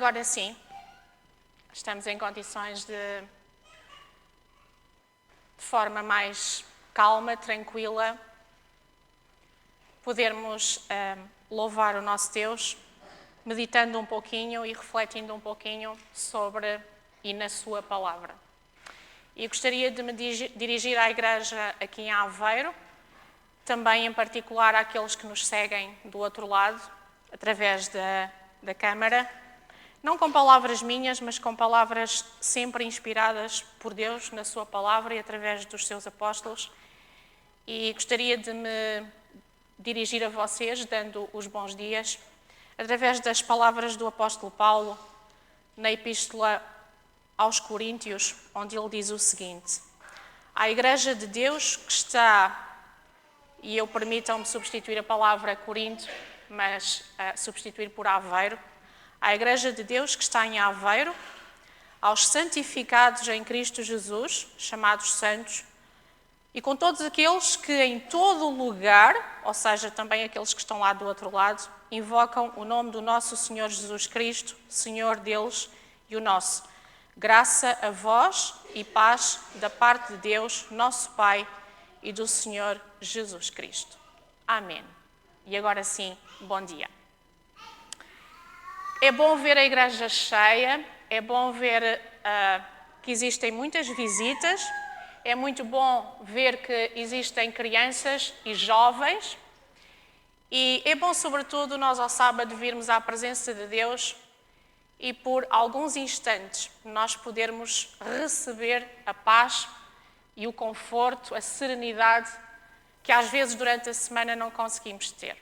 agora sim, estamos em condições de forma mais calma, tranquila, podermos louvar o nosso Deus, meditando um pouquinho e refletindo um pouquinho sobre e na sua palavra. E gostaria de me dirigir à igreja aqui em Aveiro, também em particular àqueles que nos seguem do outro lado, através da câmara, não com palavras minhas, mas com palavras sempre inspiradas por Deus na sua palavra e através dos seus apóstolos. E gostaria de me dirigir a vocês, dando os bons dias, através das palavras do apóstolo Paulo, na epístola aos Coríntios, onde ele diz o seguinte: à igreja de Deus que está, e eu permitam-me substituir a palavra Corinto, mas substituir por Aveiro, à igreja de Deus que está em Aveiro, aos santificados em Cristo Jesus, chamados santos, e com todos aqueles que em todo lugar, ou seja, também aqueles que estão lá do outro lado, invocam o nome do nosso Senhor Jesus Cristo, Senhor deles e o nosso. Graça a vós e paz da parte de Deus, nosso Pai, e do Senhor Jesus Cristo. Amém. E agora sim, bom dia. É bom ver a igreja cheia, é bom ver que existem muitas visitas, é muito bom ver que existem crianças e jovens, e é bom, sobretudo, nós ao sábado virmos à presença de Deus e por alguns instantes nós podermos receber a paz e o conforto, a serenidade que às vezes durante a semana não conseguimos ter.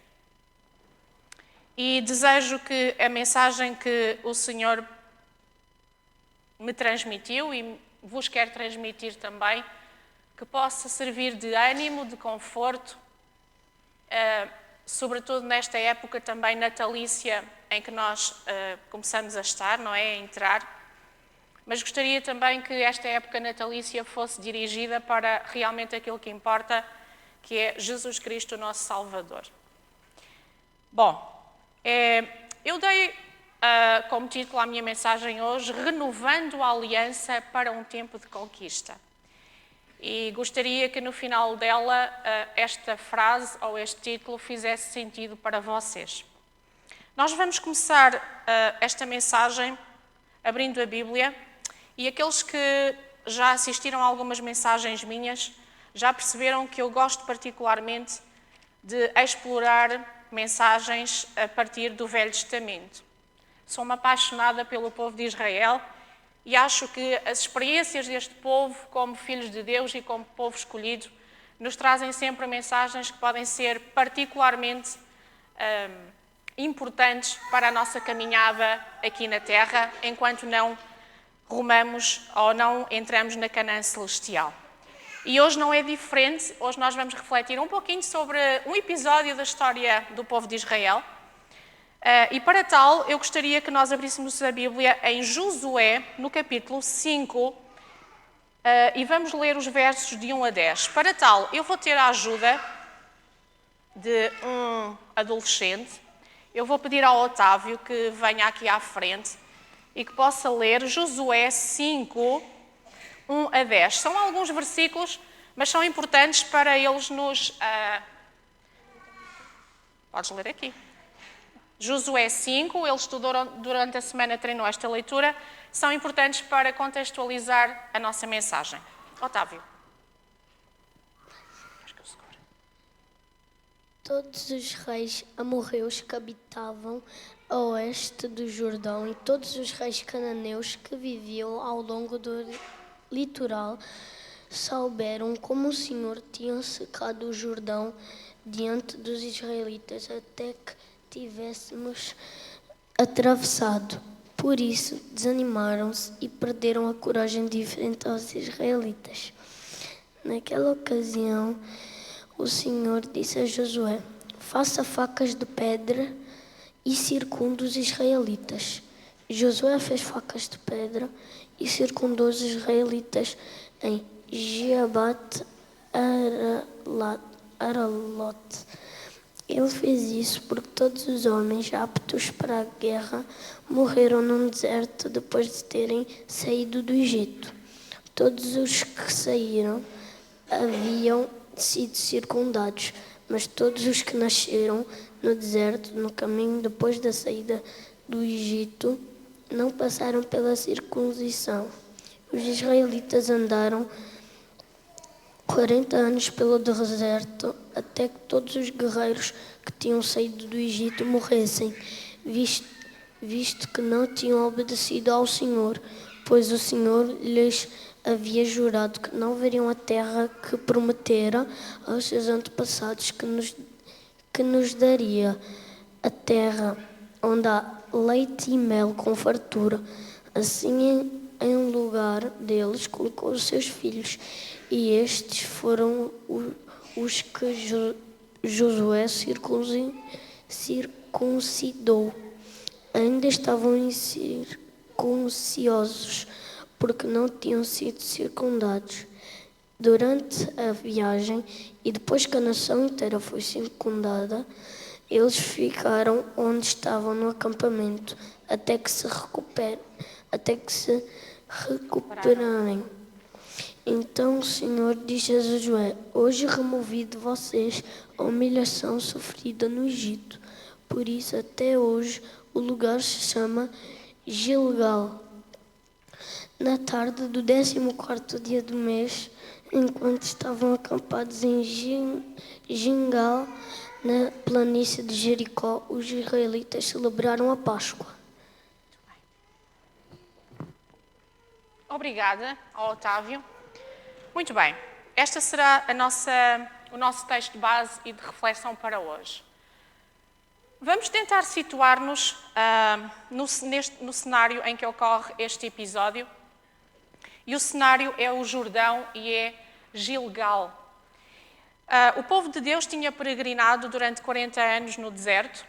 E desejo que a mensagem que o Senhor me transmitiu e vos quero transmitir também, que possa servir de ânimo, de conforto, sobretudo nesta época também natalícia em que nós começamos a estar, não é? A entrar. Mas gostaria também que esta época natalícia fosse dirigida para realmente aquilo que importa, que é Jesus Cristo, o nosso Salvador. Bom, eu dei como título à minha mensagem hoje, Renovando a Aliança para um Tempo de Conquista. E gostaria que no final dela esta frase ou este título fizesse sentido para vocês. Nós vamos começar esta mensagem abrindo a Bíblia e aqueles que já assistiram a algumas mensagens minhas já perceberam que eu gosto particularmente de explorar mensagens a partir do Velho Testamento. Sou uma apaixonada pelo povo de Israel e acho que as experiências deste povo, como filhos de Deus e como povo escolhido, nos trazem sempre mensagens que podem ser particularmente importantes para a nossa caminhada aqui na Terra, enquanto não rumamos ou não entramos na Canaã celestial. E hoje não é diferente, hoje nós vamos refletir um pouquinho sobre um episódio da história do povo de Israel. E para tal, eu gostaria que nós abríssemos a Bíblia em Josué, no capítulo 5, e vamos ler os versos de 1 a 10. Para tal, eu vou ter a ajuda de um adolescente. Eu vou pedir ao Otávio que venha aqui à frente e que possa ler Josué 5, 1 a 10. São alguns versículos, mas são importantes para eles nos... Podes ler aqui. Josué 5, ele estudou durante a semana, treinou esta leitura, são importantes para contextualizar a nossa mensagem. Otávio. Todos os reis amorreus que habitavam a oeste do Jordão e todos os reis cananeus que viviam ao longo do litoral souberam como o Senhor tinha secado o Jordão diante dos israelitas até que tivéssemos atravessado. Por isso desanimaram-se e perderam a coragem de enfrentar os israelitas. Naquela ocasião, o Senhor disse a Josué: faça facas de pedra e circunde os israelitas. Josué fez facas de pedra e circundou os israelitas em Gibeat Aralote. Ele fez isso porque todos os homens aptos para a guerra morreram no deserto depois de terem saído do Egito. Todos os que saíram haviam sido circundados, mas todos os que nasceram no deserto, no caminho depois da saída do Egito, não passaram pela circuncisão. Os israelitas andaram 40 anos pelo deserto, até que todos os guerreiros que tinham saído do Egito morressem, visto que não tinham obedecido ao Senhor, pois o Senhor lhes havia jurado que não veriam a terra que prometera aos seus antepassados que nos daria, a terra onde há leite e mel com fartura. Assim, em lugar deles, colocou os seus filhos, e estes foram os que Josué circuncidou. Ainda estavam incircuncisos, porque não tinham sido circundados. Durante a viagem, e depois que a nação inteira foi circundada, eles ficaram onde estavam no acampamento, até que se recuperarem. Então o Senhor disse a Josué: hoje removi de vocês a humilhação sofrida no Egito. Por isso, até hoje, o lugar se chama Gilgal. Na tarde do 14º dia do mês, enquanto estavam acampados em Gilgal, na planície de Jericó, os israelitas celebraram a Páscoa. Obrigada ao Otávio. Muito bem, este será o nosso texto base e de reflexão para hoje. Vamos tentar situar-nos no cenário em que ocorre este episódio. E o cenário é o Jordão e é Gilgal. O povo de Deus tinha peregrinado durante 40 anos no deserto,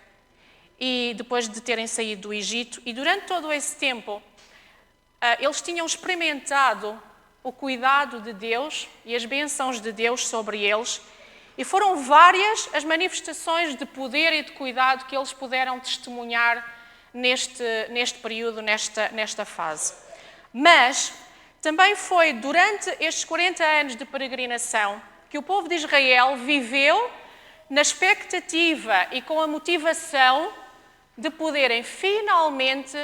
e depois de terem saído do Egito, e durante todo esse tempo eles tinham experimentado o cuidado de Deus e as bênçãos de Deus sobre eles, e foram várias as manifestações de poder e de cuidado que eles puderam testemunhar neste período, nesta fase. Mas também foi durante estes 40 anos de peregrinação que o povo de Israel viveu na expectativa e com a motivação de poderem finalmente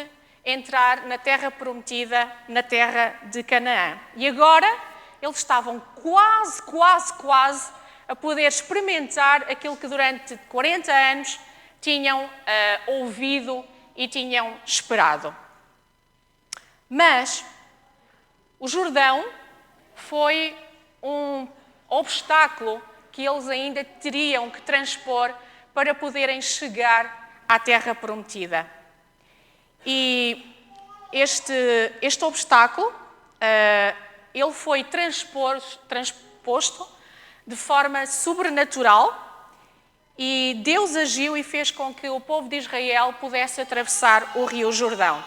entrar na terra prometida, na terra de Canaã. E agora eles estavam quase a poder experimentar aquilo que durante 40 anos tinham ouvido e tinham esperado. Mas o Jordão foi um obstáculo que eles ainda teriam que transpor para poderem chegar à terra prometida. E este obstáculo, ele foi transposto de forma sobrenatural, e Deus agiu e fez com que o povo de Israel pudesse atravessar o rio Jordão.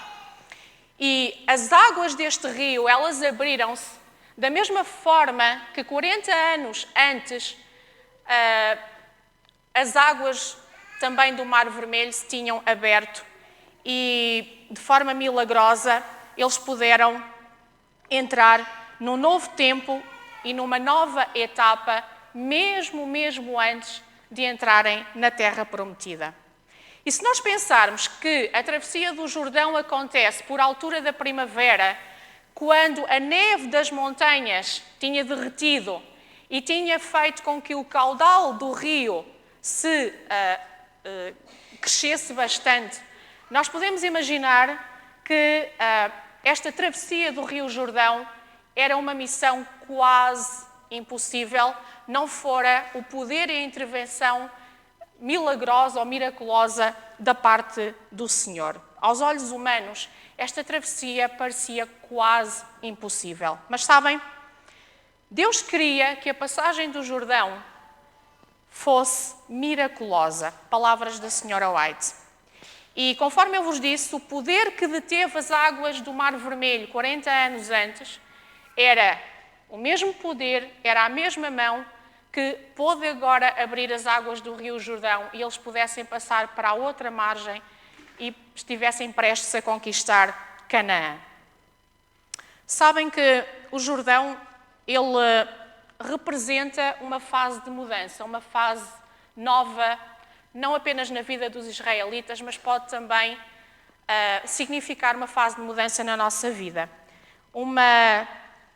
E as águas deste rio, elas abriram-se da mesma forma que 40 anos antes as águas também do Mar Vermelho se tinham aberto, e de forma milagrosa eles puderam entrar num novo tempo e numa nova etapa, mesmo antes de entrarem na Terra Prometida. E se nós pensarmos que a travessia do Jordão acontece por altura da primavera, quando a neve das montanhas tinha derretido e tinha feito com que o caudal do rio se crescesse bastante, nós podemos imaginar que esta travessia do rio Jordão era uma missão quase impossível, não fora o poder e a intervenção milagrosa ou miraculosa da parte do Senhor. Aos olhos humanos, esta travessia parecia quase impossível. Mas sabem, Deus queria que a passagem do Jordão fosse miraculosa. Palavras da Senhora White. E conforme eu vos disse, o poder que deteve as águas do Mar Vermelho 40 anos antes era o mesmo poder, era a mesma mão que pôde agora abrir as águas do Rio Jordão e eles pudessem passar para a outra margem e estivessem prestes a conquistar Canaã. Sabem que o Jordão, ele representa uma fase de mudança, uma fase nova, não apenas na vida dos israelitas, mas pode também significar uma fase de mudança na nossa vida. Uma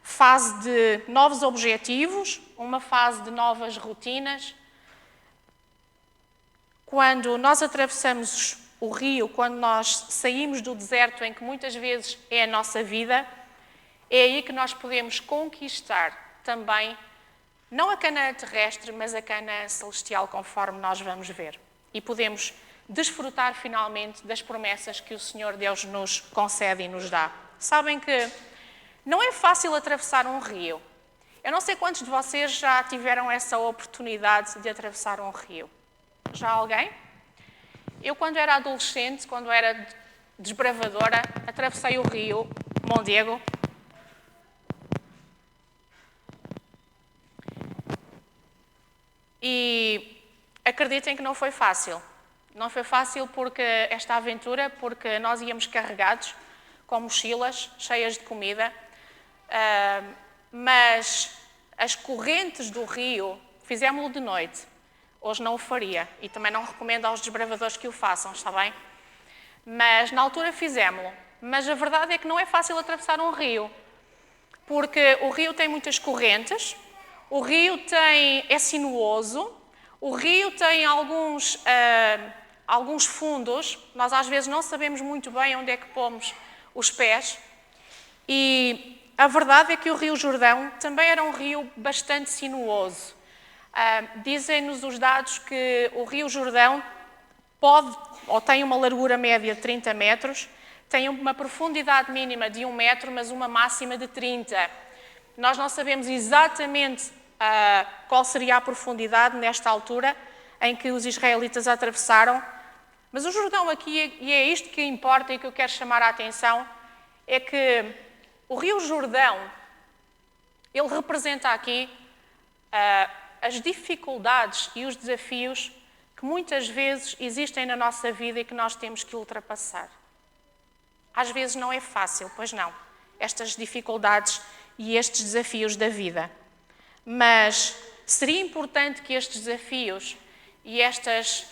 fase de novos objetivos, uma fase de novas rotinas. Quando nós atravessamos o rio, quando nós saímos do deserto em que muitas vezes é a nossa vida, é aí que nós podemos conquistar também, não a Canaã terrestre, mas a Canaã celestial, conforme nós vamos ver. E podemos desfrutar finalmente das promessas que o Senhor Deus nos concede e nos dá. Sabem que não é fácil atravessar um rio. Eu não sei quantos de vocês já tiveram essa oportunidade de atravessar um rio. Já alguém? Eu, quando era adolescente, quando era desbravadora, atravessei o rio Mondego. E acreditem que não foi fácil. Não foi fácil porque esta aventura, porque nós íamos carregados com mochilas cheias de comida, mas as correntes do rio, fizemos-lo de noite. Hoje não o faria e também não recomendo aos desbravadores que o façam, está bem? Mas na altura fizemos-lo. Mas a verdade é que não é fácil atravessar um rio, porque o rio tem muitas correntes, o rio é sinuoso, o rio tem alguns fundos, nós às vezes não sabemos muito bem onde é que pomos os pés, e a verdade é que o Rio Jordão também era um rio bastante sinuoso. Dizem-nos os dados que o Rio Jordão tem uma largura média de 30 metros, tem uma profundidade mínima de 1 metro, mas uma máxima de 30. Nós não sabemos exatamente qual seria a profundidade nesta altura em que os israelitas atravessaram, mas o Jordão aqui, e é isto que importa e que eu quero chamar a atenção, é que o Rio Jordão, ele representa aqui as dificuldades e os desafios que muitas vezes existem na nossa vida e que nós temos que ultrapassar. Às vezes não é fácil, pois não, estas dificuldades e estes desafios da vida. Mas seria importante que estes desafios e estas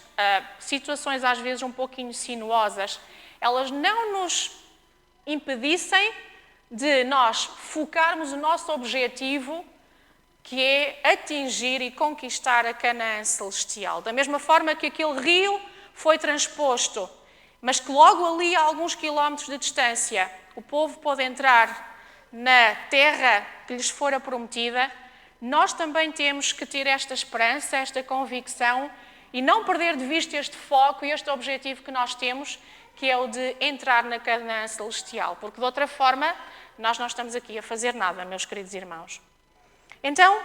situações às vezes um pouquinho sinuosas, elas não nos impedissem de nós focarmos o nosso objetivo, que é atingir e conquistar a Canaã celestial. Da mesma forma que aquele rio foi transposto, mas que logo ali, a alguns quilómetros de distância, o povo pôde entrar na terra que lhes fora prometida, nós também temos que ter esta esperança, esta convicção e não perder de vista este foco e este objetivo que nós temos, que é o de entrar na Canaã celestial, porque de outra forma nós não estamos aqui a fazer nada, meus queridos irmãos. Então,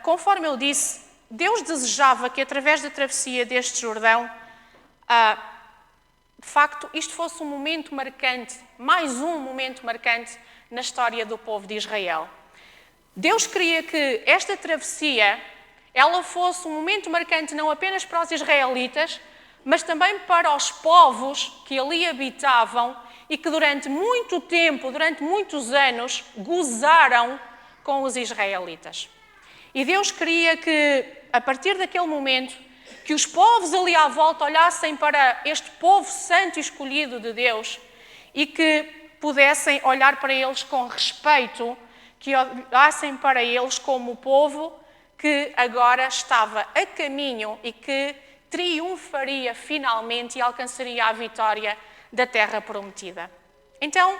conforme eu disse, Deus desejava que através da travessia deste Jordão, de facto, isto fosse um momento marcante, mais um momento marcante na história do povo de Israel. Deus queria que esta travessia, ela fosse um momento marcante não apenas para os israelitas, mas também para os povos que ali habitavam e que durante muito tempo, durante muitos anos, gozaram com os israelitas. E Deus queria que, a partir daquele momento, que os povos ali à volta olhassem para este povo santo e escolhido de Deus e que pudessem olhar para eles com respeito, que olhassem para eles como o povo que agora estava a caminho e que triunfaria finalmente e alcançaria a vitória da terra prometida. Então,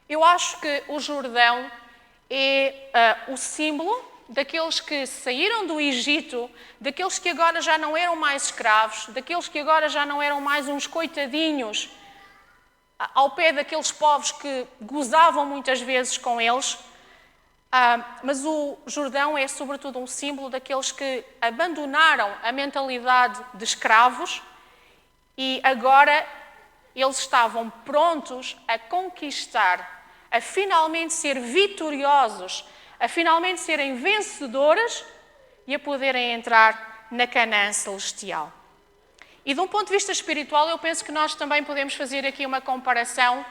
eu acho que o Jordão é o símbolo daqueles que saíram do Egito, daqueles que agora já não eram mais escravos, daqueles que agora já não eram mais uns coitadinhos ao pé daqueles povos que gozavam muitas vezes com eles. Mas o Jordão é sobretudo um símbolo daqueles que abandonaram a mentalidade de escravos e agora eles estavam prontos a conquistar, a finalmente ser vitoriosos, a finalmente serem vencedoras e a poderem entrar na Canaã celestial. E de um ponto de vista espiritual, eu penso que nós também podemos fazer aqui uma comparação,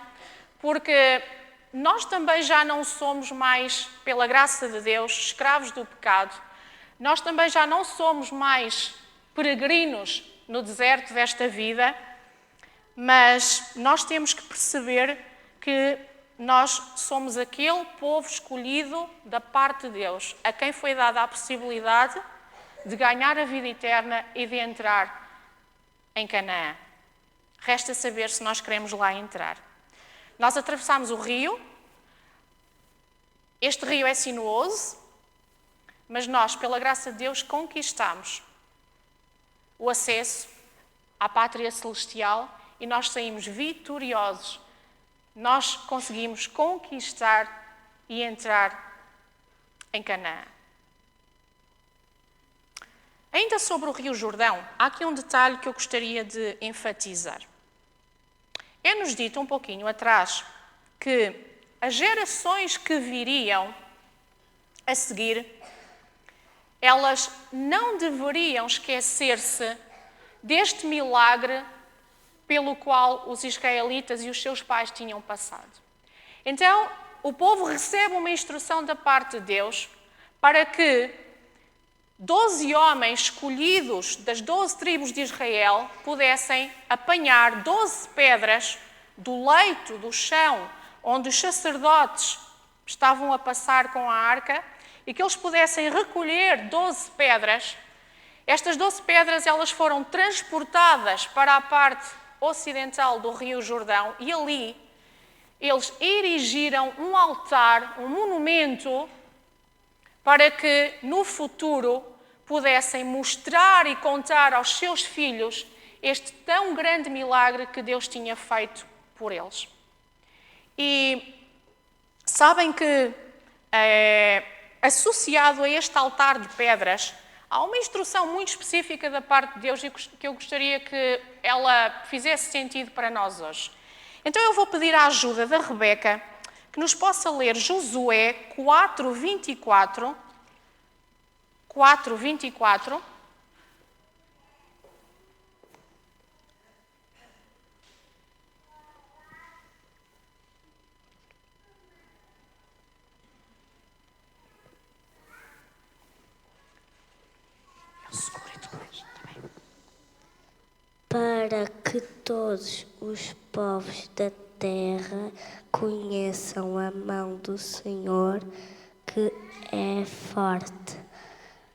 porque nós também já não somos mais, pela graça de Deus, escravos do pecado. Nós também já não somos mais peregrinos no deserto desta vida, mas nós temos que perceber que nós somos aquele povo escolhido da parte de Deus, a quem foi dada a possibilidade de ganhar a vida eterna e de entrar em Canaã. Resta saber se nós queremos lá entrar. Nós atravessamos o rio. Este rio é sinuoso, mas nós, pela graça de Deus, conquistamos o acesso à pátria celestial e nós saímos vitoriosos. Nós conseguimos conquistar e entrar em Canaã. Ainda sobre o Rio Jordão, há aqui um detalhe que eu gostaria de enfatizar. É-nos dito um pouquinho atrás que as gerações que viriam a seguir, elas não deveriam esquecer-se deste milagre pelo qual os israelitas e os seus pais tinham passado. Então, o povo recebe uma instrução da parte de Deus para que 12 homens escolhidos das 12 tribos de Israel pudessem apanhar 12 pedras do leito, do chão, onde os sacerdotes estavam a passar com a arca, e que eles pudessem recolher 12 pedras. Estas 12 pedras elas foram transportadas para a parte ocidental do Rio Jordão e ali eles erigiram um altar, um monumento, para que no futuro pudessem mostrar e contar aos seus filhos este tão grande milagre que Deus tinha feito por eles. E sabem que, associado a este altar de pedras, há uma instrução muito específica da parte de Deus e que eu gostaria que ela fizesse sentido para nós hoje. Então eu vou pedir a ajuda da Rebeca que nos possa ler Josué 4:24. 4:24. Para que todos os povos da terra conheçam a mão do Senhor, que é forte,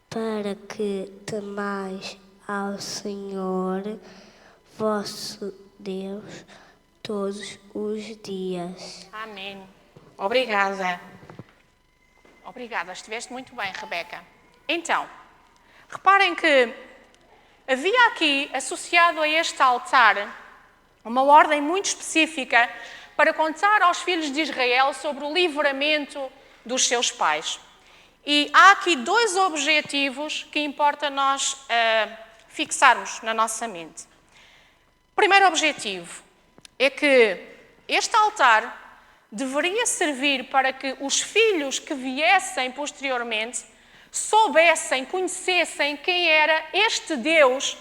para que temais ao Senhor, vosso Deus, todos os dias. Amém. Obrigada. Obrigada, estiveste muito bem, Rebeca. Então, reparem que havia aqui, associado a este altar, uma ordem muito específica para contar aos filhos de Israel sobre o livramento dos seus pais. E há aqui dois objetivos que importa nós fixarmos na nossa mente. O primeiro objetivo é que este altar deveria servir para que os filhos que viessem posteriormente soubessem, conhecessem quem era este Deus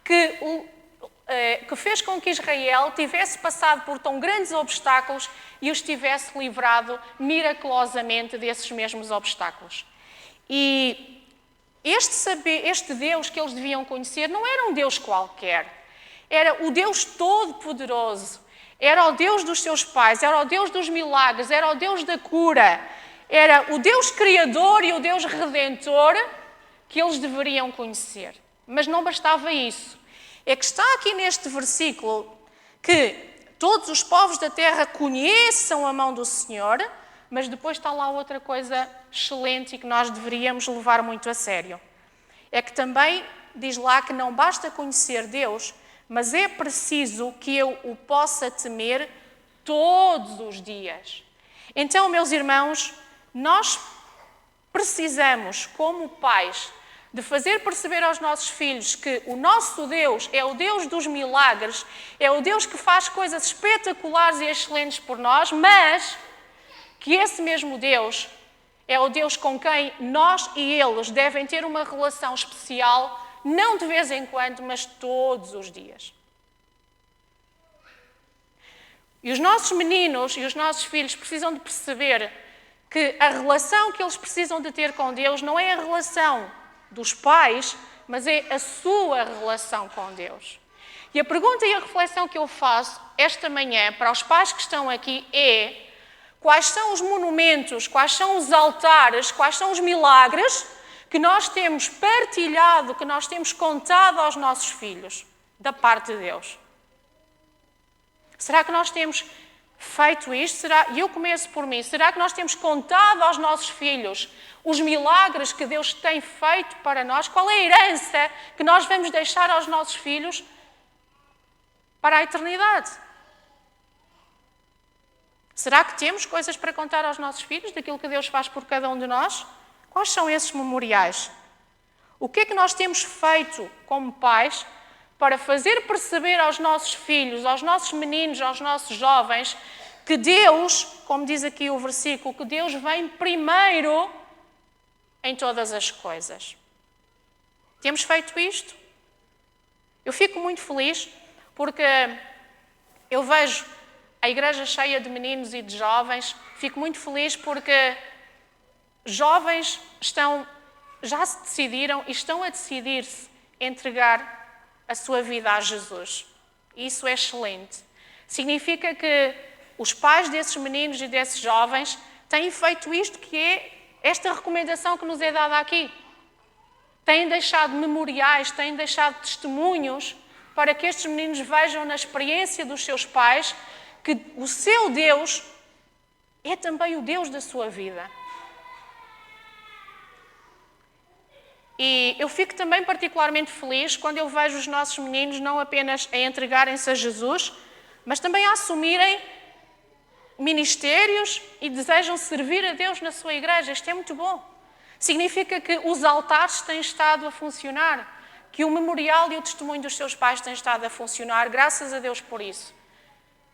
que fez com que Israel tivesse passado por tão grandes obstáculos e os tivesse livrado miraculosamente desses mesmos obstáculos. E este Deus que eles deviam conhecer não era um Deus qualquer, era o Deus Todo-Poderoso, era o Deus dos seus pais, era o Deus dos milagres, era o Deus da cura, era o Deus Criador e o Deus Redentor que eles deveriam conhecer. Mas não bastava isso. É que está aqui neste versículo que todos os povos da terra conheçam a mão do Senhor, mas depois está lá outra coisa excelente e que nós deveríamos levar muito a sério. É que também diz lá que não basta conhecer Deus, mas é preciso que eu o possa temer todos os dias. Então, meus irmãos, nós precisamos, como pais, de fazer perceber aos nossos filhos que o nosso Deus é o Deus dos milagres, é o Deus que faz coisas espetaculares e excelentes por nós, mas que esse mesmo Deus é o Deus com quem nós e eles devem ter uma relação especial, não de vez em quando, mas todos os dias. E os nossos meninos e os nossos filhos precisam de perceber que a relação que eles precisam de ter com Deus não é a relação dos pais, mas é a sua relação com Deus. E a pergunta e a reflexão que eu faço esta manhã para os pais que estão aqui é: quais são os monumentos, quais são os altares, quais são os milagres que nós temos partilhado, que nós temos contado aos nossos filhos, da parte de Deus? Será que nós temos feito isto? E eu começo por mim. Será que nós temos contado aos nossos filhos os milagres que Deus tem feito para nós? Qual é a herança que nós vamos deixar aos nossos filhos para a eternidade? Será que temos coisas para contar aos nossos filhos daquilo que Deus faz por cada um de nós? Quais são esses memoriais? O que é que nós temos feito como pais para fazer perceber aos nossos filhos, aos nossos meninos, aos nossos jovens, que Deus, como diz aqui o versículo, que Deus vem primeiro em todas as coisas? Temos feito isto? Eu fico muito feliz porque eu vejo a igreja cheia de meninos e de jovens. Fico muito feliz porque jovens já se decidiram e estão a decidir-se entregar a sua vida a Jesus. Isso é excelente. Significa que os pais desses meninos e desses jovens têm feito isto, que é esta recomendação que nos é dada aqui. Têm deixado memoriais, têm deixado testemunhos para que estes meninos vejam na experiência dos seus pais que o seu Deus é também o Deus da sua vida. E eu fico também particularmente feliz quando eu vejo os nossos meninos não apenas a entregarem-se a Jesus, mas também a assumirem ministérios e desejam servir a Deus na sua igreja. Isto é muito bom. Significa que os altares têm estado a funcionar, que o memorial e o testemunho dos seus pais têm estado a funcionar, graças a Deus por isso.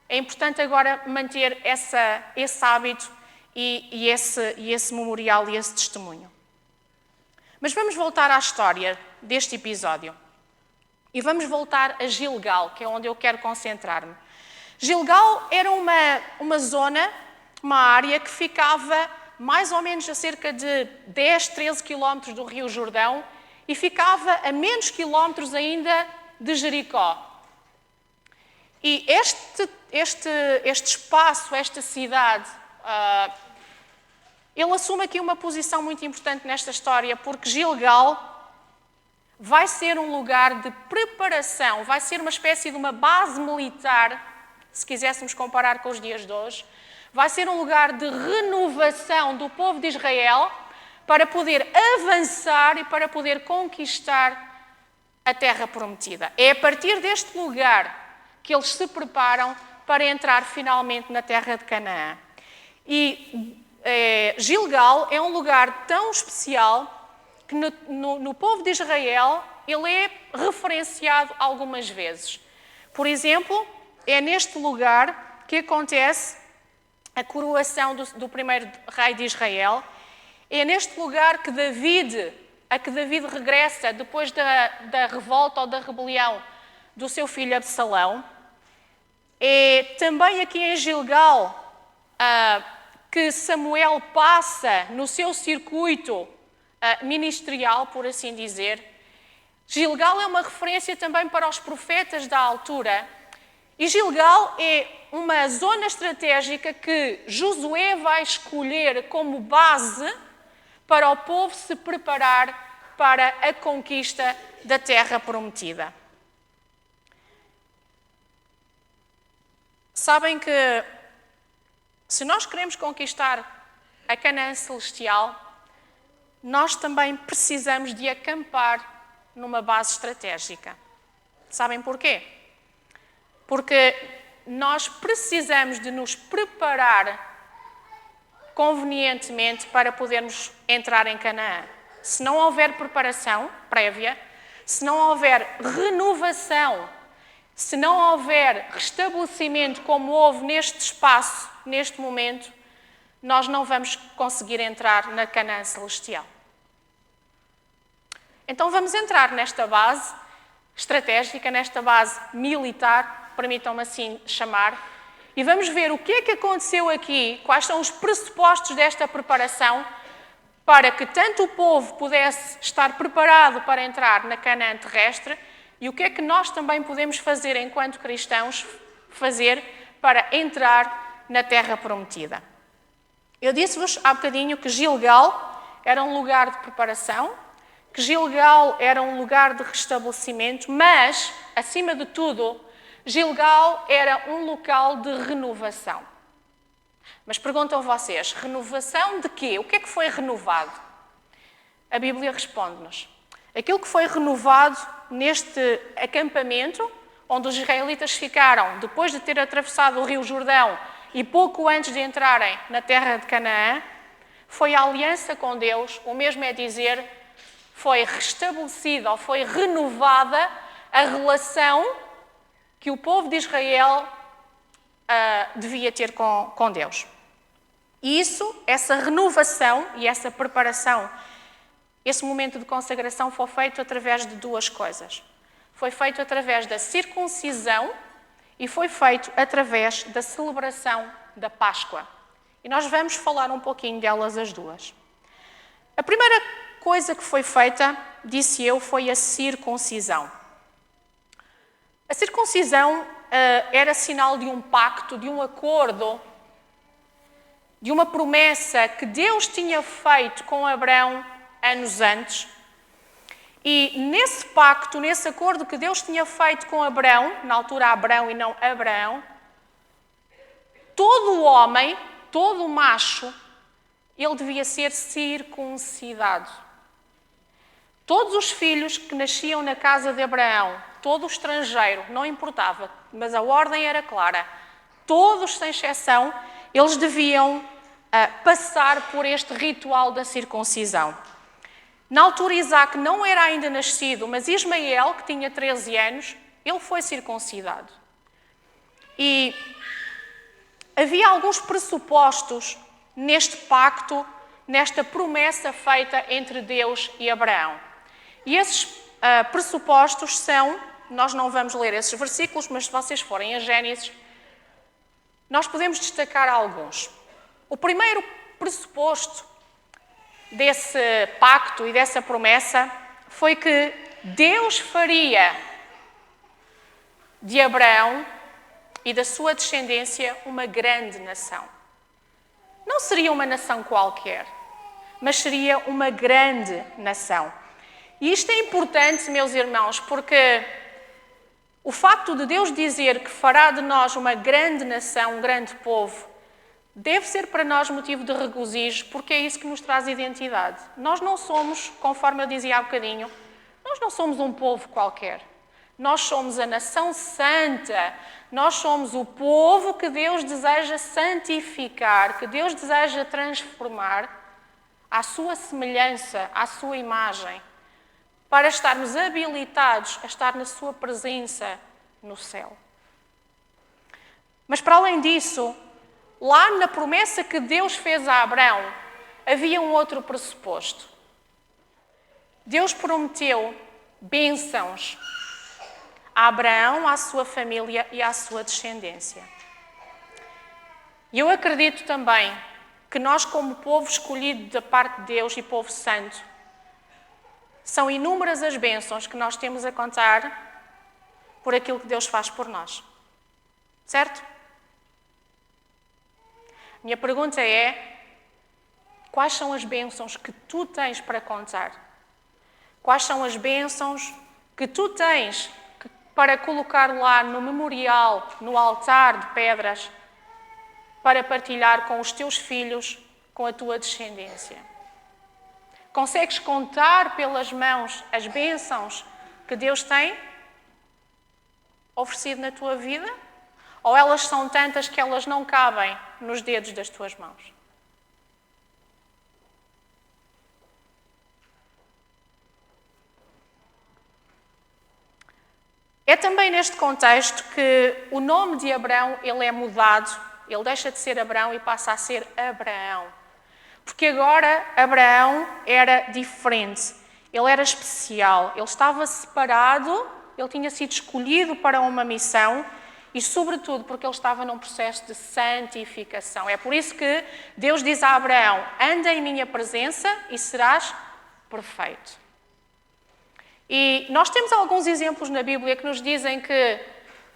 É importante agora manter esse hábito e esse memorial e esse testemunho. Mas vamos voltar à história deste episódio. E vamos voltar a Gilgal, que é onde eu quero concentrar-me. Gilgal era uma zona, uma área que ficava mais ou menos a cerca de 10, 13 quilómetros do Rio Jordão e ficava a menos quilómetros ainda de Jericó. E este espaço, esta cidade, ele assume aqui uma posição muito importante nesta história, porque Gilgal vai ser um lugar de preparação, vai ser uma espécie de uma base militar, se quiséssemos comparar com os dias de hoje, vai ser um lugar de renovação do povo de Israel para poder avançar e para poder conquistar a terra prometida. É a partir deste lugar que eles se preparam para entrar finalmente na terra de Canaã. E Gilgal é um lugar tão especial que no povo de Israel ele é referenciado algumas vezes. Por exemplo, é neste lugar que acontece a coroação do primeiro rei de Israel. É neste lugar que David regressa depois da revolta ou da rebelião do seu filho Absalão. É também aqui em Gilgal que Samuel passa no seu circuito ministerial, por assim dizer. Gilgal é uma referência também para os profetas da altura. E Gilgal é uma zona estratégica que Josué vai escolher como base para o povo se preparar para a conquista da terra prometida. Sabem que se nós queremos conquistar a Canaã celestial, nós também precisamos de acampar numa base estratégica. Sabem porquê? Porque nós precisamos de nos preparar convenientemente para podermos entrar em Canaã. Se não houver preparação prévia, se não houver renovação, se não houver restabelecimento como houve neste espaço, neste momento, nós não vamos conseguir entrar na Canaã celestial. Então vamos entrar nesta base estratégica, nesta base militar, permitam-me assim chamar, e vamos ver o que é que aconteceu aqui, quais são os pressupostos desta preparação, para que tanto o povo pudesse estar preparado para entrar na Canaã terrestre, e o que é que nós também podemos fazer enquanto cristãos, para entrar na terra prometida. Eu disse-vos há bocadinho que Gilgal era um lugar de preparação, que Gilgal era um lugar de restabelecimento, mas, acima de tudo, Gilgal era um local de renovação. Mas perguntam vocês, renovação de quê? O que é que foi renovado? A Bíblia responde-nos. Aquilo que foi renovado neste acampamento, onde os israelitas ficaram depois de ter atravessado o rio Jordão e pouco antes de entrarem na terra de Canaã, foi a aliança com Deus, o mesmo é dizer, foi restabelecida ou foi renovada a relação que o povo de Israel devia ter com Deus. E isso, essa renovação e essa preparação, esse momento de consagração foi feito através de duas coisas. Foi feito através da circuncisão e foi feito através da celebração da Páscoa. E nós vamos falar um pouquinho delas as duas. A primeira coisa que foi feita, disse eu, foi a circuncisão. A circuncisão era sinal de um pacto, de um acordo, de uma promessa que Deus tinha feito com Abraão anos antes. E nesse pacto, nesse acordo que Deus tinha feito com Abraão, na altura Abrão e não Abraão, todo homem, todo macho, ele devia ser circuncidado. Todos os filhos que nasciam na casa de Abraão, todo o estrangeiro, não importava, mas a ordem era clara, todos sem exceção, eles deviam passar por este ritual da circuncisão. Na altura Isaac não era ainda nascido, mas Ismael, que tinha 13 anos, ele foi circuncidado. E havia alguns pressupostos neste pacto, nesta promessa feita entre Deus e Abraão. E esses pressupostos são, nós não vamos ler esses versículos, mas se vocês forem a Gênesis, nós podemos destacar alguns. O primeiro pressuposto desse pacto e dessa promessa foi que Deus faria de Abraão e da sua descendência uma grande nação. Não seria uma nação qualquer, mas seria uma grande nação. E isto é importante, meus irmãos, porque o facto de Deus dizer que fará de nós uma grande nação, um grande povo, deve ser para nós motivo de regozijo, porque é isso que nos traz identidade. Nós não somos, conforme eu dizia há bocadinho, nós não somos um povo qualquer. Nós somos a nação santa. Nós somos o povo que Deus deseja santificar, que Deus deseja transformar à sua semelhança, à sua imagem, para estarmos habilitados a estar na sua presença no céu. Mas para além disso, lá na promessa que Deus fez a Abraão, havia um outro pressuposto. Deus prometeu bênçãos a Abraão, à sua família e à sua descendência. E eu acredito também que nós, como povo escolhido da parte de Deus e povo santo, são inúmeras as bênçãos que nós temos a contar por aquilo que Deus faz por nós. Certo? Minha pergunta é: quais são as bênçãos que tu tens para contar? Quais são as bênçãos que tu tens para colocar lá no memorial, no altar de pedras, para partilhar com os teus filhos, com a tua descendência? Consegues contar pelas mãos as bênçãos que Deus tem oferecido na tua vida? Ou elas são tantas que elas não cabem nos dedos das tuas mãos? É também neste contexto que o nome de Abraão ele é mudado Ele deixa de ser Abrão e passa a ser Abraão. Porque agora Abraão era diferente. Ele era especial. Ele estava separado, ele tinha sido escolhido para uma missão e, sobretudo, porque ele estava num processo de santificação. É por isso que Deus diz a Abraão: anda em minha presença e serás perfeito. E nós temos alguns exemplos na Bíblia que nos dizem que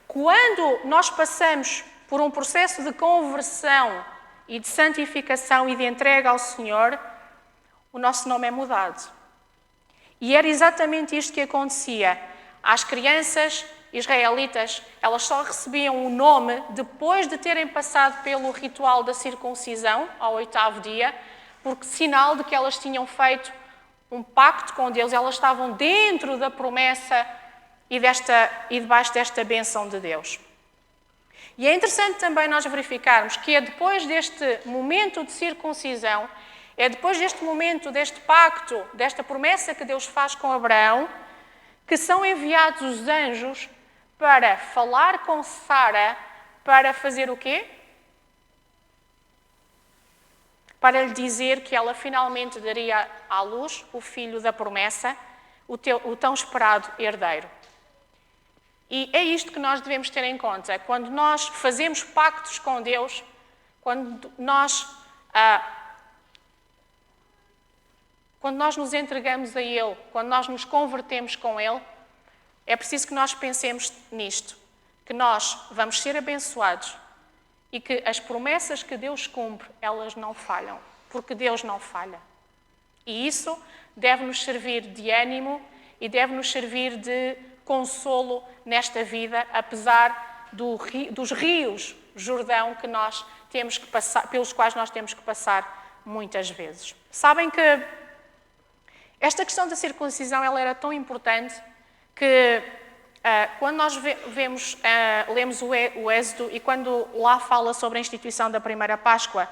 quando nós passamos por um processo de conversão e de santificação e de entrega ao Senhor, o nosso nome é mudado. E era exatamente isto que acontecia. As crianças israelitas, elas só recebiam o nome depois de terem passado pelo ritual da circuncisão, ao 8º dia, porque sinal de que elas tinham feito um pacto com Deus, elas estavam dentro da promessa e debaixo desta bênção de Deus. E é interessante também nós verificarmos que é depois deste momento de circuncisão, é depois deste momento, deste pacto, desta promessa que Deus faz com Abraão, que são enviados os anjos para falar com Sara, para fazer o quê? Para lhe dizer que ela finalmente daria à luz o filho da promessa, o tão esperado herdeiro. E é isto que nós devemos ter em conta. Quando nós fazemos pactos com Deus, quando nós nos entregamos a Ele, quando nós nos convertemos com Ele, é preciso que nós pensemos nisto, que nós vamos ser abençoados e que as promessas que Deus cumpre, elas não falham, porque Deus não falha. E isso deve-nos servir de ânimo e deve-nos servir de consolo nesta vida, apesar dos rios Jordão que nós temos que passar, pelos quais nós temos que passar muitas vezes. Sabem que esta questão da circuncisão ela era tão importante que quando nós lemos o Êxodo e quando lá fala sobre a instituição da primeira Páscoa,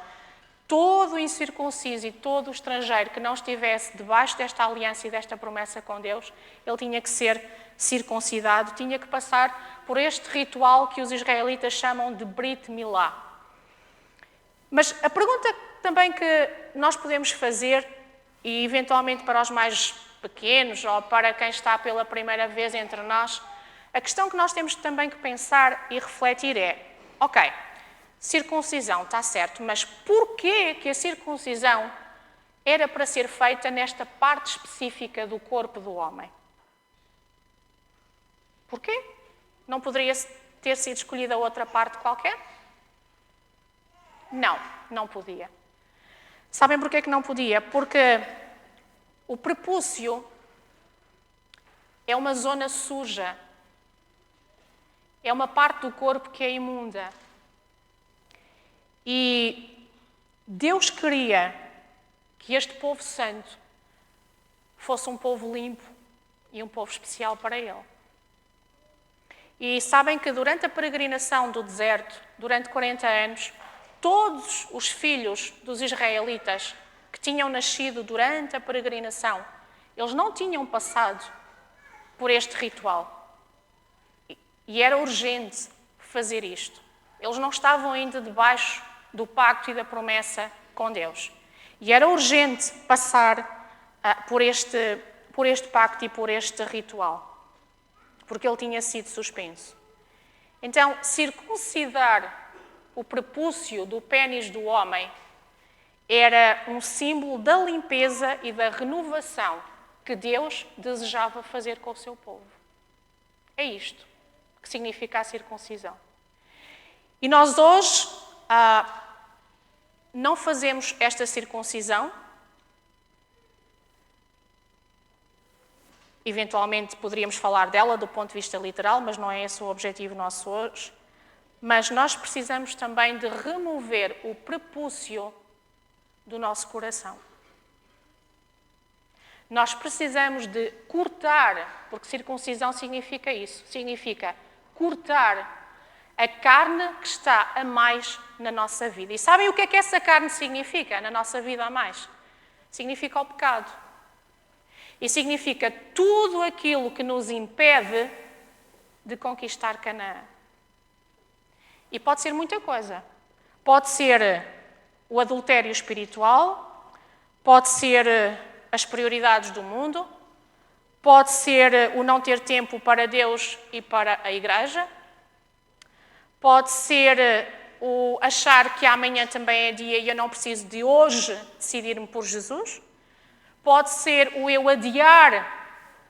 todo o incircunciso e todo o estrangeiro que não estivesse debaixo desta aliança e desta promessa com Deus, ele tinha que ser circuncidado, tinha que passar por este ritual que os israelitas chamam de Brit Milá. Mas a pergunta também que nós podemos fazer, e eventualmente para os mais pequenos ou para quem está pela primeira vez entre nós, a questão que nós temos também que pensar e refletir é: ok, circuncisão, está certo, mas porquê que a circuncisão era para ser feita nesta parte específica do corpo do homem? Porquê? Não poderia ter sido escolhida outra parte qualquer? Não, não podia. Sabem porquê que não podia? Porque o prepúcio é uma zona suja. É uma parte do corpo que é imunda. E Deus queria que este povo santo fosse um povo limpo e um povo especial para Ele. E sabem que durante a peregrinação do deserto, durante 40 anos, todos os filhos dos israelitas que tinham nascido durante a peregrinação, eles não tinham passado por este ritual. E era urgente fazer isto. Eles não estavam ainda debaixo do pacto e da promessa com Deus. E era urgente passar por este pacto e por este ritual, porque ele tinha sido suspenso. Então, circuncidar o prepúcio do pênis do homem era um símbolo da limpeza e da renovação que Deus desejava fazer com o seu povo. É isto que significa a circuncisão. E nós hoje não fazemos esta circuncisão. Eventualmente poderíamos falar dela do ponto de vista literal, mas não é esse o objetivo nosso hoje. Mas nós precisamos também de remover o prepúcio do nosso coração. Nós precisamos de cortar, porque circuncisão significa isso, significa cortar a carne que está a mais na nossa vida. E sabem o que é que essa carne significa na nossa vida a mais? Significa o pecado. E significa tudo aquilo que nos impede de conquistar Canaã. E pode ser muita coisa. Pode ser o adultério espiritual, pode ser as prioridades do mundo, pode ser o não ter tempo para Deus e para a igreja, pode ser o achar que amanhã também é dia e eu não preciso de hoje decidir-me por Jesus, pode ser o eu adiar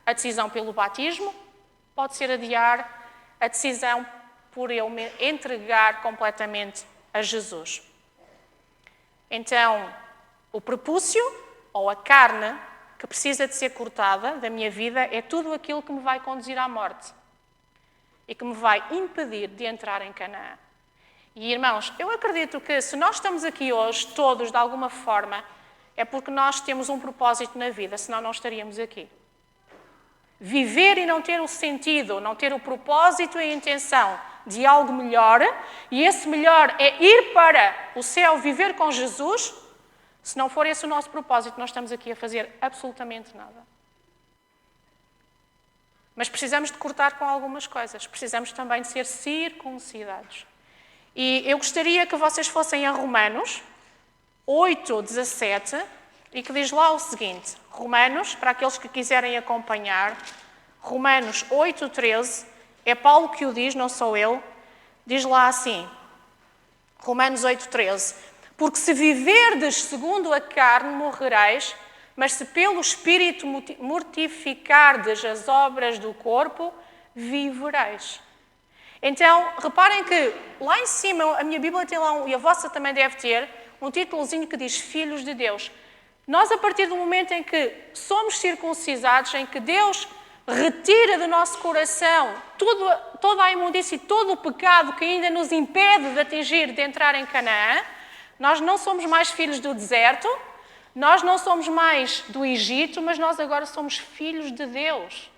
a decisão pelo batismo, pode ser adiar a decisão por eu me entregar completamente a Jesus. Então, o prepúcio, ou a carne, que precisa de ser cortada da minha vida, é tudo aquilo que me vai conduzir à morte e que me vai impedir de entrar em Canaã. E, irmãos, eu acredito que se nós estamos aqui hoje, todos, de alguma forma, é porque nós temos um propósito na vida, senão não estaríamos aqui. Viver e não ter o sentido, não ter o propósito e a intenção de algo melhor, e esse melhor é ir para o céu, viver com Jesus, se não for esse o nosso propósito, nós estamos aqui a fazer absolutamente nada. Mas precisamos de cortar com algumas coisas, precisamos também de ser circuncidados. E eu gostaria que vocês fossem a Romanos 8:17, e que diz lá o seguinte, Romanos, para aqueles que quiserem acompanhar, Romanos 8:13, é Paulo que o diz, não sou eu, diz lá assim, Romanos 8:13, porque se viverdes segundo a carne, morrereis, mas se pelo Espírito mortificardes as obras do corpo, vivereis. Então, reparem que lá em cima, a minha Bíblia tem lá, e a vossa também deve ter, um títulozinho que diz Filhos de Deus. Nós, a partir do momento em que somos circuncisados, em que Deus retira do nosso coração toda a imundícia e todo o pecado que ainda nos impede de atingir, de entrar em Canaã, nós não somos mais filhos do deserto, nós não somos mais do Egito, mas nós agora somos filhos de Deus.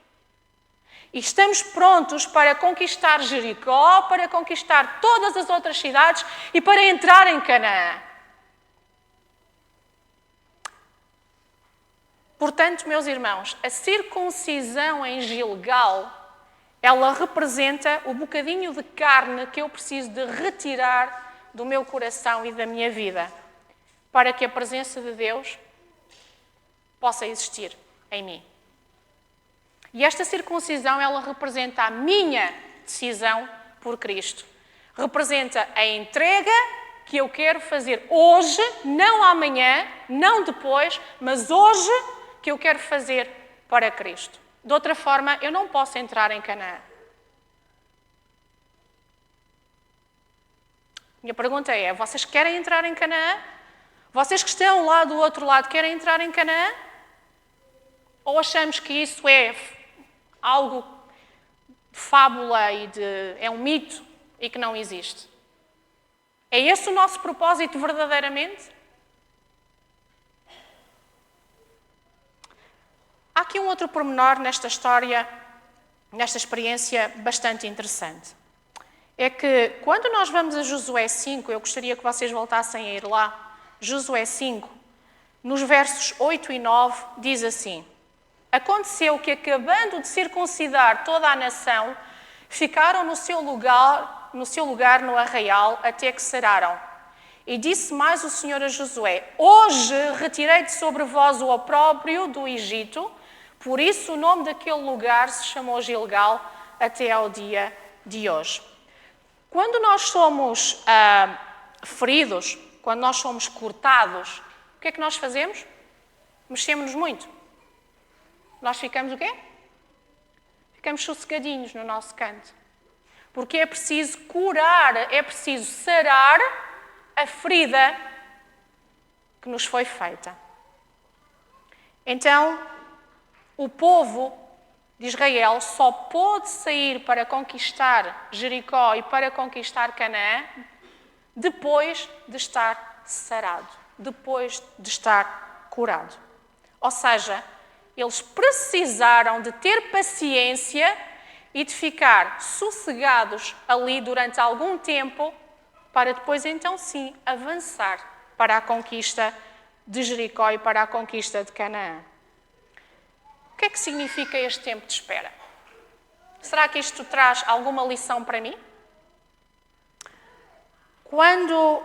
E estamos prontos para conquistar Jericó, para conquistar todas as outras cidades e para entrar em Canaã. Portanto, meus irmãos, a circuncisão em Gilgal, ela representa o bocadinho de carne que eu preciso de retirar do meu coração e da minha vida, para que a presença de Deus possa existir em mim. E esta circuncisão, ela representa a minha decisão por Cristo. Representa a entrega que eu quero fazer hoje, não amanhã, não depois, mas hoje que eu quero fazer para Cristo. De outra forma, eu não posso entrar em Canaã. Minha pergunta é, vocês querem entrar em Canaã? Vocês que estão lá do outro lado querem entrar em Canaã? Ou achamos que isso é algo de fábula e é um mito e que não existe? É esse o nosso propósito verdadeiramente? Há aqui um outro pormenor nesta história, nesta experiência bastante interessante. É que quando nós vamos a Josué 5, eu gostaria que vocês voltassem a ir lá, Josué 5, nos versos 8 e 9, diz assim: aconteceu que, acabando de circuncidar toda a nação, ficaram no seu lugar no arraial até que sararam. E disse mais o Senhor a Josué: hoje retirei de sobre vós o opróbrio do Egito, por isso o nome daquele lugar se chamou Gilgal até ao dia de hoje. Quando nós somos feridos, quando nós somos cortados, o que é que nós fazemos? Mexemos-nos muito. Nós ficamos o quê? Ficamos sossegadinhos no nosso canto. Porque é preciso curar, é preciso sarar a ferida que nos foi feita. Então, o povo de Israel só pôde sair para conquistar Jericó e para conquistar Canaã depois de estar sarado, depois de estar curado. Ou seja, eles precisaram de ter paciência e de ficar sossegados ali durante algum tempo para depois então sim avançar para a conquista de Jericó e para a conquista de Canaã. O que é que significa este tempo de espera? Será que isto traz alguma lição para mim? Quando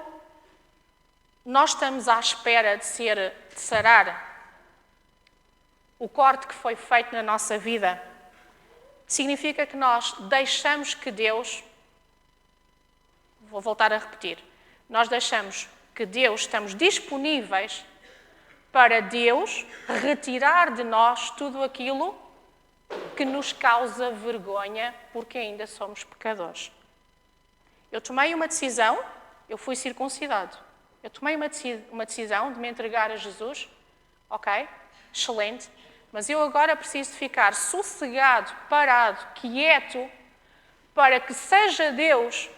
nós estamos à espera de sarar o corte que foi feito na nossa vida, significa que nós deixamos que Deus, vou voltar a repetir, nós deixamos que Deus, estamos disponíveis para Deus retirar de nós tudo aquilo que nos causa vergonha, porque ainda somos pecadores. Eu tomei uma decisão, eu fui circuncidado. Eu tomei uma decisão de me entregar a Jesus, ok? Excelente. Mas eu agora preciso de ficar sossegado, parado, quieto, para que seja Deus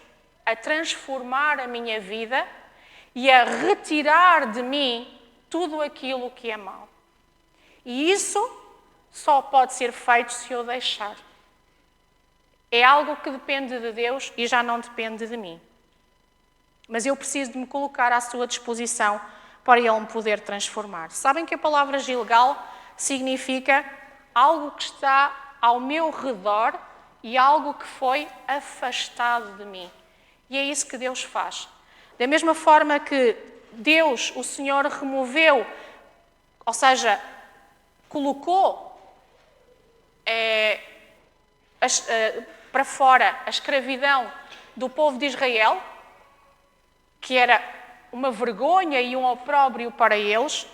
a transformar a minha vida e a retirar de mim tudo aquilo que é mau. E isso só pode ser feito se eu deixar. É algo que depende de Deus e já não depende de mim. Mas eu preciso de me colocar à sua disposição para Ele me poder transformar. Sabem que a palavra Gilgal significa algo que está ao meu redor e algo que foi afastado de mim. E é isso que Deus faz. Da mesma forma que Deus, o Senhor, removeu, ou seja, colocou para fora a escravidão do povo de Israel, que era uma vergonha e um opróbrio para eles,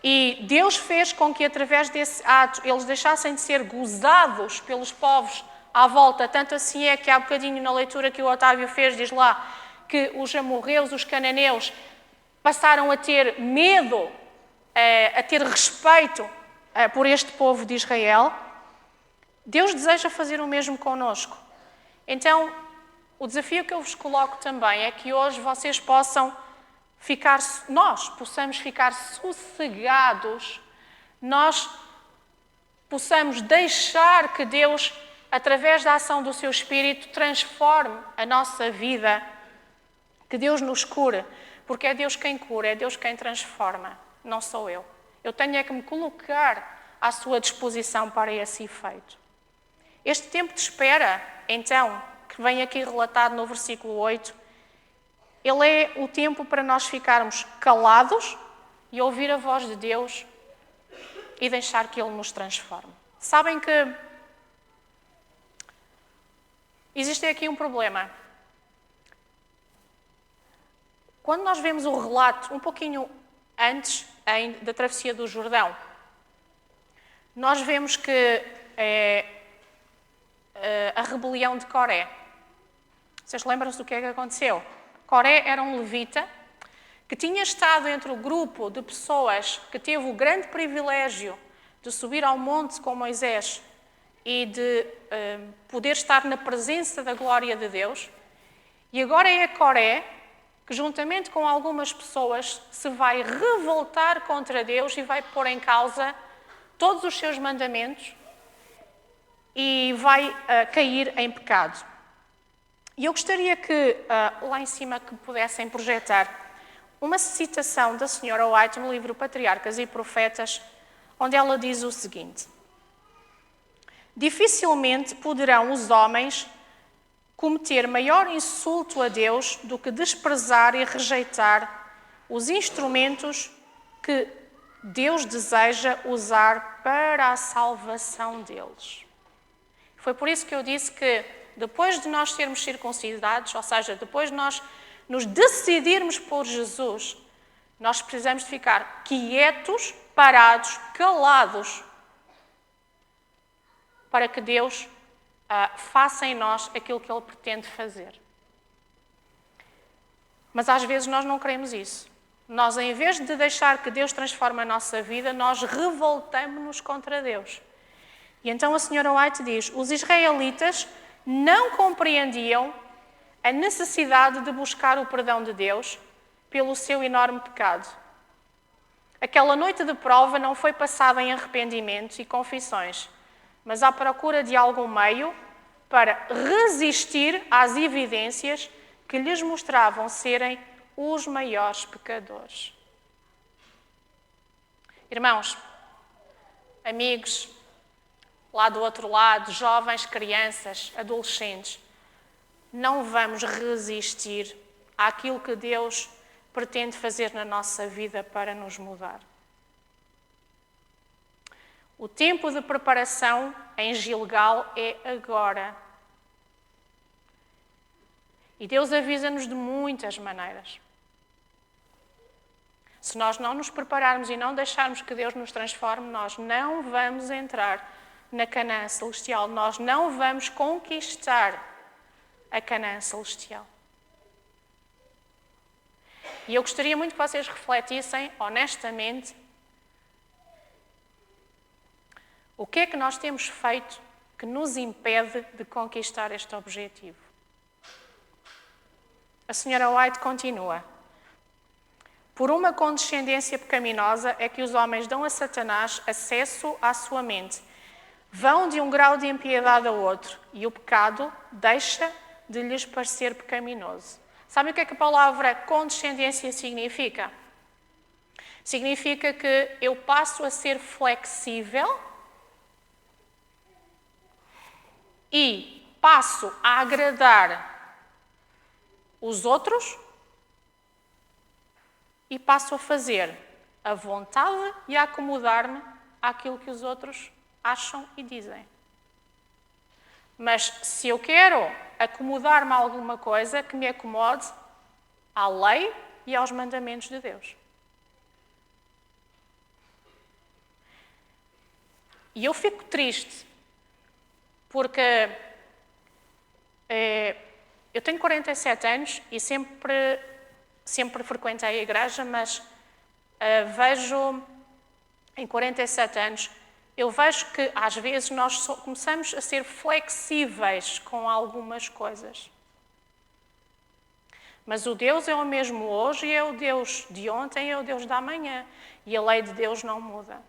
e Deus fez com que, através desse ato, eles deixassem de ser gozados pelos povos à volta. Tanto assim é que há bocadinho na leitura que o Otávio fez, diz lá que os amorreus, os cananeus, passaram a ter medo, a ter respeito por este povo de Israel. Deus deseja fazer o mesmo connosco. Então, o desafio que eu vos coloco também é que hoje vocês nós possamos ficar sossegados, nós possamos deixar que Deus, através da ação do seu Espírito, transforme a nossa vida, que Deus nos cure, porque é Deus quem cura, é Deus quem transforma, não sou eu. Eu tenho é que me colocar à sua disposição para esse efeito. Este tempo de espera, então, que vem aqui relatado no versículo 8, ele é o tempo para nós ficarmos calados e ouvir a voz de Deus e deixar que Ele nos transforme. Sabem que existe aqui um problema. Quando nós vemos o relato um pouquinho antes da travessia do Jordão, nós vemos que a rebelião de Coré. Vocês lembram-se do que é que aconteceu? Coré era um levita que tinha estado entre o grupo de pessoas que teve o grande privilégio de subir ao monte com Moisés e de poder estar na presença da glória de Deus. E agora é Coré que, juntamente com algumas pessoas, se vai revoltar contra Deus e vai pôr em causa todos os seus mandamentos e vai cair em pecado. E eu gostaria que, lá em cima, que pudessem projetar uma citação da Sra. White no livro Patriarcas e Profetas, onde ela diz o seguinte: dificilmente poderão os homens cometer maior insulto a Deus do que desprezar e rejeitar os instrumentos que Deus deseja usar para a salvação deles. Foi por isso que eu disse que, depois de nós sermos circuncidados, ou seja, depois de nós nos decidirmos por Jesus, nós precisamos de ficar quietos, parados, calados, para que Deus faça em nós aquilo que Ele pretende fazer. Mas às vezes nós não queremos isso. Nós, em vez de deixar que Deus transforme a nossa vida, nós revoltamos-nos contra Deus. E então a Sra. White diz: os israelitas não compreendiam a necessidade de buscar o perdão de Deus pelo seu enorme pecado. Aquela noite de prova não foi passada em arrependimentos e confissões, mas à procura de algum meio para resistir às evidências que lhes mostravam serem os maiores pecadores. Irmãos, amigos, lá do outro lado, jovens, crianças, adolescentes, não vamos resistir àquilo que Deus pretende fazer na nossa vida para nos mudar. O tempo de preparação em Gilgal é agora. E Deus avisa-nos de muitas maneiras. Se nós não nos prepararmos e não deixarmos que Deus nos transforme, nós não vamos entrar na Canaã celestial. Nós não vamos conquistar a Canaã celestial. E eu gostaria muito que vocês refletissem, honestamente, o que é que nós temos feito que nos impede de conquistar este objetivo? A senhora White continua. Por uma condescendência pecaminosa é que os homens dão a Satanás acesso à sua mente. Vão de um grau de impiedade a outro e o pecado deixa de lhes parecer pecaminoso. Sabem o que é que a palavra condescendência significa? Significa que eu passo a ser flexível e passo a agradar os outros e passo a fazer a vontade e a acomodar-me àquilo que os outros acham e dizem. Mas se eu quero acomodar-me a alguma coisa, que me acomode à lei e aos mandamentos de Deus. E eu fico triste, porque eu tenho 47 anos e sempre frequentei a igreja, mas vejo, em 47 anos, eu vejo que às vezes nós começamos a ser flexíveis com algumas coisas. Mas o Deus é o mesmo hoje e é o Deus de ontem e é o Deus da amanhã. E a lei de Deus não muda.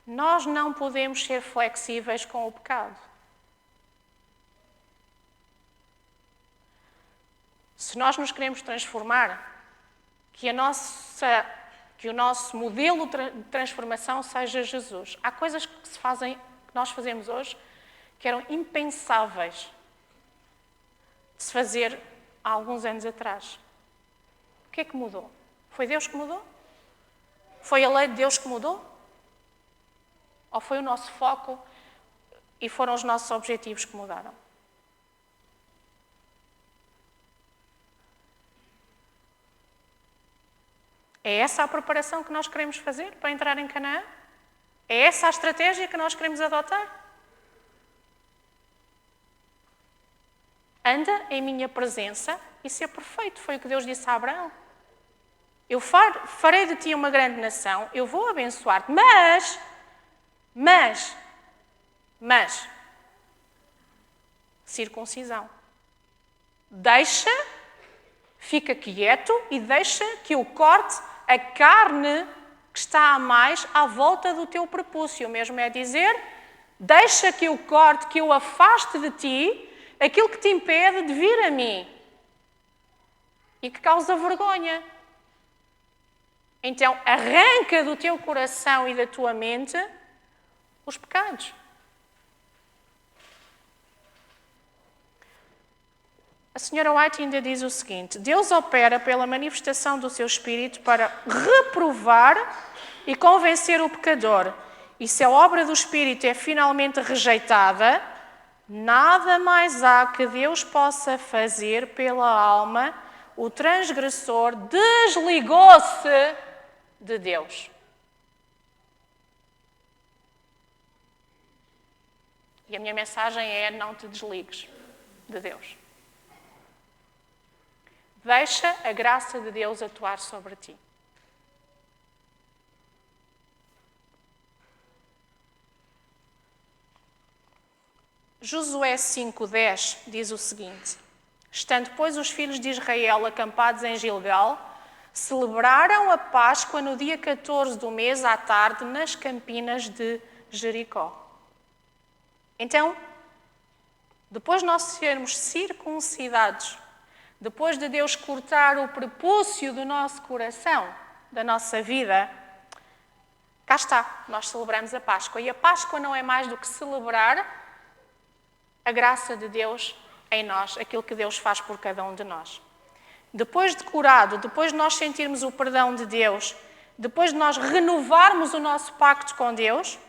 Nós não podemos ser flexíveis com o pecado. Se nós nos queremos transformar, que o nosso modelo de transformação seja Jesus. Há coisas que nós fazemos hoje que eram impensáveis de se fazer há alguns anos atrás. O que é que mudou? Foi Deus que mudou? Foi a lei de Deus que mudou? Ou foi o nosso foco e foram os nossos objetivos que mudaram? É essa a preparação que nós queremos fazer para entrar em Canaã? É essa a estratégia que nós queremos adotar? Anda em minha presença e ser perfeito. Foi o que Deus disse a Abraão. Eu farei de ti uma grande nação, eu vou abençoar-te, mas, circuncisão. Fica quieto e deixa que eu corte a carne que está a mais à volta do teu prepúcio. Mesmo é dizer, deixa que eu corte, que eu afaste de ti aquilo que te impede de vir a mim e que causa vergonha. Então, arranca do teu coração e da tua mente os pecados. A senhora White ainda diz o seguinte: Deus opera pela manifestação do seu Espírito para reprovar e convencer o pecador. E se a obra do Espírito é finalmente rejeitada, nada mais há que Deus possa fazer pela alma. O transgressor desligou-se de Deus. E a minha mensagem é: não te desligues de Deus. Deixa a graça de Deus atuar sobre ti. Josué 5:10 diz o seguinte: Estando, pois, os filhos de Israel acampados em Gilgal, celebraram a Páscoa no dia 14 do mês à tarde nas campinas de Jericó. Então, depois de nós sermos circuncidados, depois de Deus cortar o prepúcio do nosso coração, da nossa vida, cá está, nós celebramos a Páscoa. E a Páscoa não é mais do que celebrar a graça de Deus em nós, aquilo que Deus faz por cada um de nós. depois de curado, depois de nós sentirmos o perdão de Deus, depois de nós renovarmos o nosso pacto com Deus,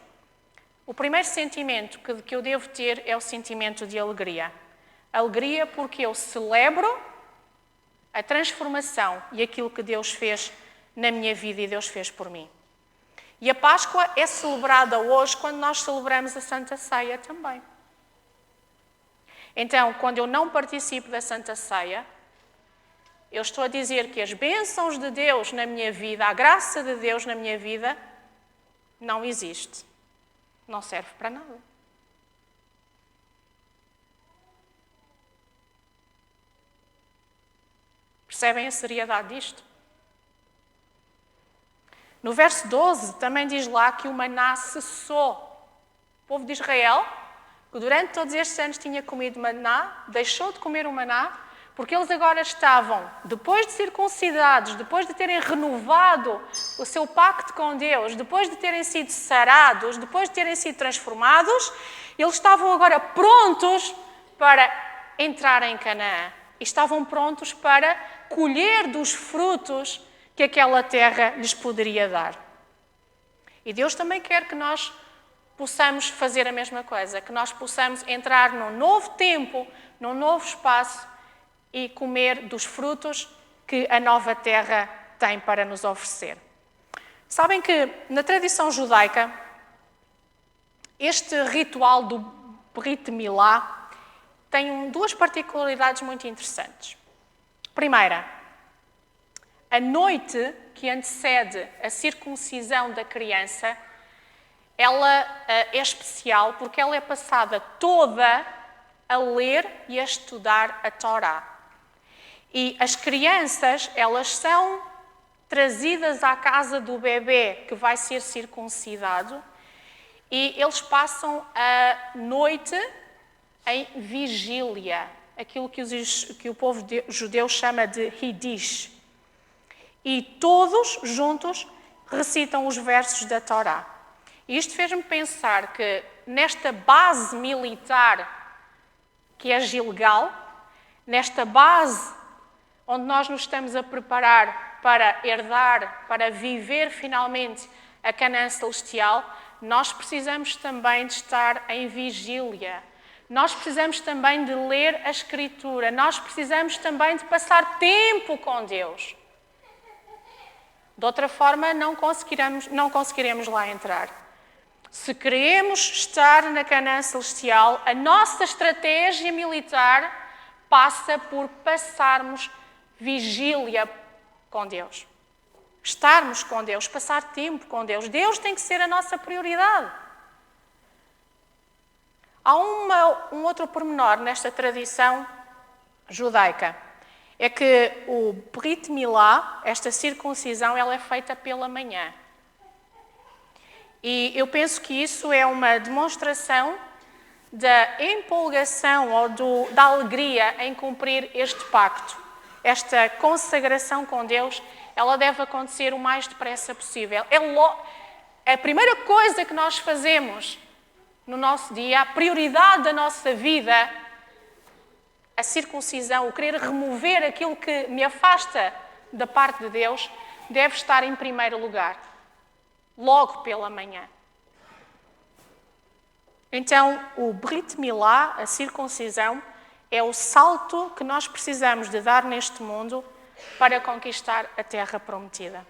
o primeiro sentimento que eu devo ter é o sentimento de alegria. Alegria porque eu celebro a transformação e aquilo que Deus fez na minha vida e Deus fez por mim. E a Páscoa é celebrada hoje quando nós celebramos a Santa Ceia também. Então, quando eu não participo da Santa Ceia, eu estou a dizer que as bênçãos de Deus na minha vida, a graça de Deus na minha vida, não existe. Não serve para nada. Percebem a seriedade disto? No verso 12 também diz lá que o maná cessou. O povo de Israel, que durante todos estes anos tinha comido maná, deixou de comer o maná, porque eles agora estavam, depois de circuncidados, depois de terem renovado o seu pacto com Deus, depois de terem sido sarados, depois de terem sido transformados, eles estavam agora prontos para entrar em Canaã. E estavam prontos para colher dos frutos que aquela terra lhes poderia dar. E Deus também quer que nós possamos fazer a mesma coisa, que nós possamos entrar num novo tempo, num novo espaço e comer dos frutos que a nova terra tem para nos oferecer. Sabem que na tradição judaica, este ritual do Brit Milá tem duas particularidades muito interessantes. Primeira, a noite que antecede a circuncisão da criança, ela é especial porque ela é passada toda a ler e a estudar a Torá. E as crianças, elas são trazidas à casa do bebê que vai ser circuncidado e eles passam a noite em vigília, aquilo que o povo judeu chama de Hiddish. E todos juntos recitam os versos da Torá. E isto fez-me pensar que nesta base militar que é Gilgal, nesta base onde nós nos estamos a preparar para herdar, para viver finalmente a Canaã celestial, nós precisamos também de estar em vigília. Nós precisamos também de ler a Escritura. Nós precisamos também de passar tempo com Deus. De outra forma, não conseguiremos lá entrar. Se queremos estar na Canaã celestial, a nossa estratégia militar passa por passarmos vigília com Deus. Estarmos com Deus, passar tempo com Deus. Deus tem que ser a nossa prioridade. Há um outro pormenor nesta tradição judaica. É que o Brit Milá, esta circuncisão, ela é feita pela manhã. E eu penso que isso é uma demonstração da empolgação ou da alegria em cumprir este pacto. Esta consagração com Deus, ela deve acontecer o mais depressa possível. É a primeira coisa que nós fazemos no nosso dia, a prioridade da nossa vida, a circuncisão, o querer remover aquilo que me afasta da parte de Deus, deve estar em primeiro lugar, logo pela manhã. Então, o Brit Milá, a circuncisão, é o salto que nós precisamos de dar neste mundo para conquistar a terra prometida.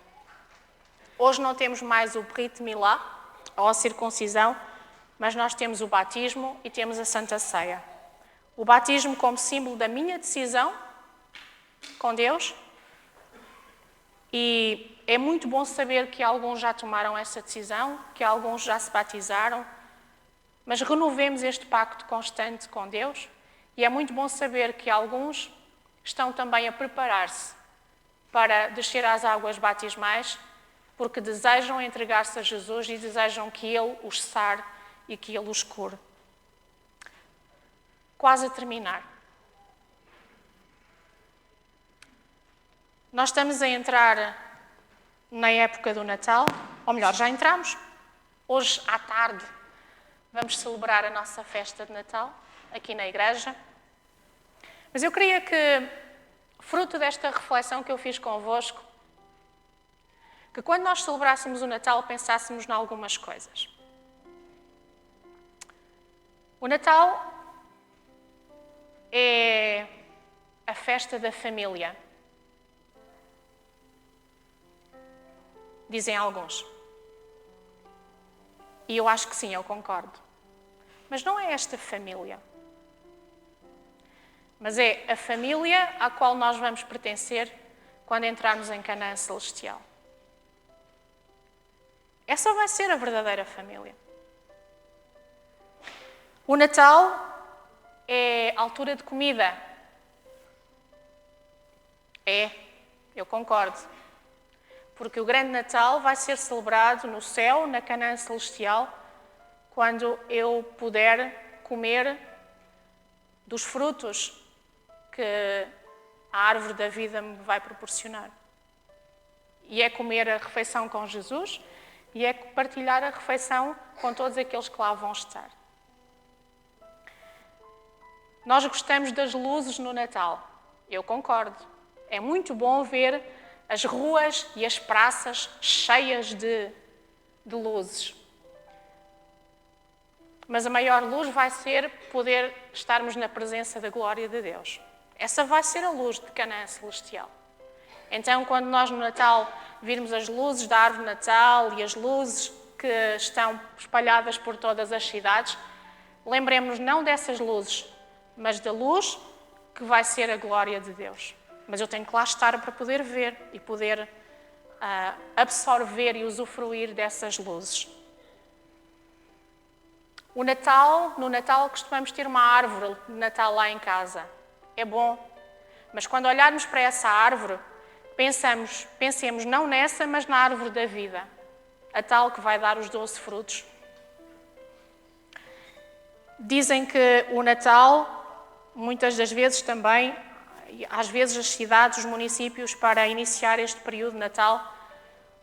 Hoje não temos mais o Brit Milá, ou a circuncisão, mas nós temos o batismo e temos a Santa Ceia. O batismo como símbolo da minha decisão com Deus. E é muito bom saber que alguns já tomaram essa decisão, que alguns já se batizaram, mas renovemos este pacto constante com Deus. E é muito bom saber que alguns estão também a preparar-se para descer às águas batismais, porque desejam entregar-se a Jesus e desejam que Ele os sare e que Ele os cure. Quase a terminar. Nós estamos a entrar na época do Natal, ou melhor, já entramos. Hoje à tarde vamos celebrar a nossa festa de Natal aqui na igreja. Mas eu queria que fruto desta reflexão que eu fiz convosco, que quando nós celebrássemos o Natal pensássemos em algumas coisas. O Natal é a festa da família, dizem alguns. E eu acho que sim, eu concordo. Mas não é esta família. Mas é a família à qual nós vamos pertencer quando entrarmos em Canaã Celestial. Essa vai ser a verdadeira família. O Natal é altura de comida. É, eu concordo. Porque o grande Natal vai ser celebrado no céu, na Canaã Celestial, quando eu puder comer dos frutos que a árvore da vida me vai proporcionar. E é comer a refeição com Jesus e é partilhar a refeição com todos aqueles que lá vão estar. Nós gostamos das luzes no Natal. Eu concordo. É muito bom ver as ruas e as praças cheias de luzes. Mas a maior luz vai ser poder estarmos na presença da glória de Deus. Essa vai ser a luz de Canaã Celestial. Então, quando nós no Natal virmos as luzes da árvore de Natal e as luzes que estão espalhadas por todas as cidades, lembremos-nos não dessas luzes, mas da luz que vai ser a glória de Deus. Mas eu tenho que lá estar para poder ver e poder absorver e usufruir dessas luzes. No Natal costumamos ter uma árvore de Natal lá em casa. É bom. Mas quando olharmos para essa árvore, pensemos não nessa, mas na árvore da vida. A tal que vai dar os 12 frutos. Dizem que o Natal, muitas das vezes também, às vezes as cidades, os municípios, para iniciar este período de Natal,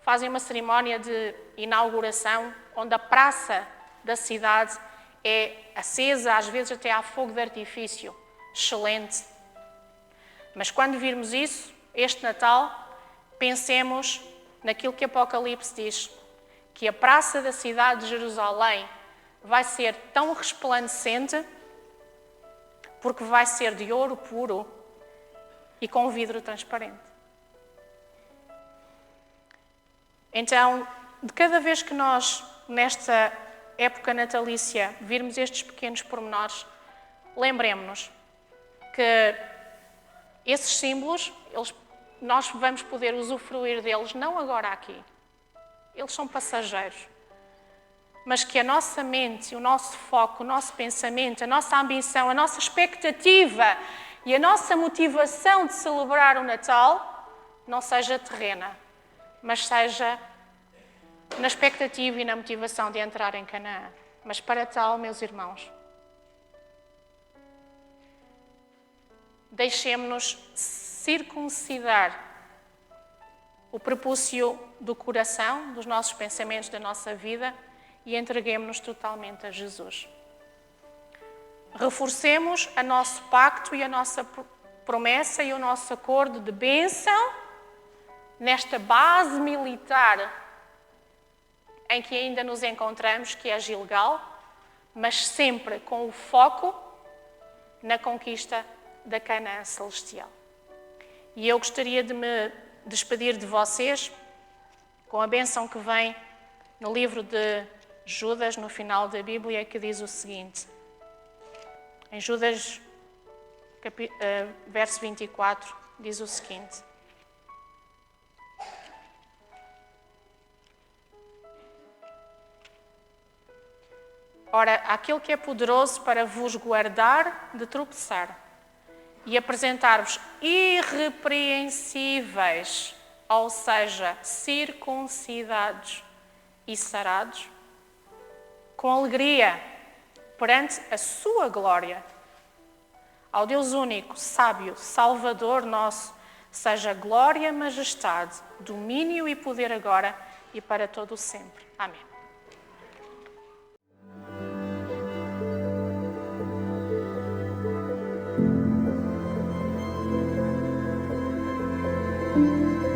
fazem uma cerimónia de inauguração, onde a praça da cidade é acesa, às vezes até há fogo de artifício. Excelente. Mas quando virmos isso, este Natal, pensemos naquilo que Apocalipse diz, que a praça da cidade de Jerusalém vai ser tão resplandecente porque vai ser de ouro puro e com vidro transparente. Então, de cada vez que nós, nesta época natalícia, virmos estes pequenos pormenores, lembremos-nos que esses símbolos, nós vamos poder usufruir deles não agora aqui. Eles são passageiros. Mas que a nossa mente, o nosso foco, o nosso pensamento, a nossa ambição, a nossa expectativa e a nossa motivação de celebrar o Natal não seja terrena, mas seja na expectativa e na motivação de entrar em Canaã. Mas para tal, meus irmãos, deixemos-nos circuncidar o prepúcio do coração, dos nossos pensamentos, da nossa vida e entreguemos-nos totalmente a Jesus. Reforcemos o nosso pacto e a nossa promessa e o nosso acordo de bênção nesta base militar em que ainda nos encontramos, que é Gilgal, mas sempre com o foco na conquista da Canaã Celestial. E eu gostaria de me despedir de vocês com a bênção que vem no livro de Judas, no final da Bíblia, que diz o seguinte. Em Judas, verso 24, diz o seguinte. Ora, aquele que é poderoso para vos guardar de tropeçar e apresentar-vos irrepreensíveis, ou seja, circuncidados e sarados, com alegria, perante a sua glória. Ao Deus único, sábio, Salvador nosso, seja glória, majestade, domínio e poder agora e para todo o sempre. Amém. Música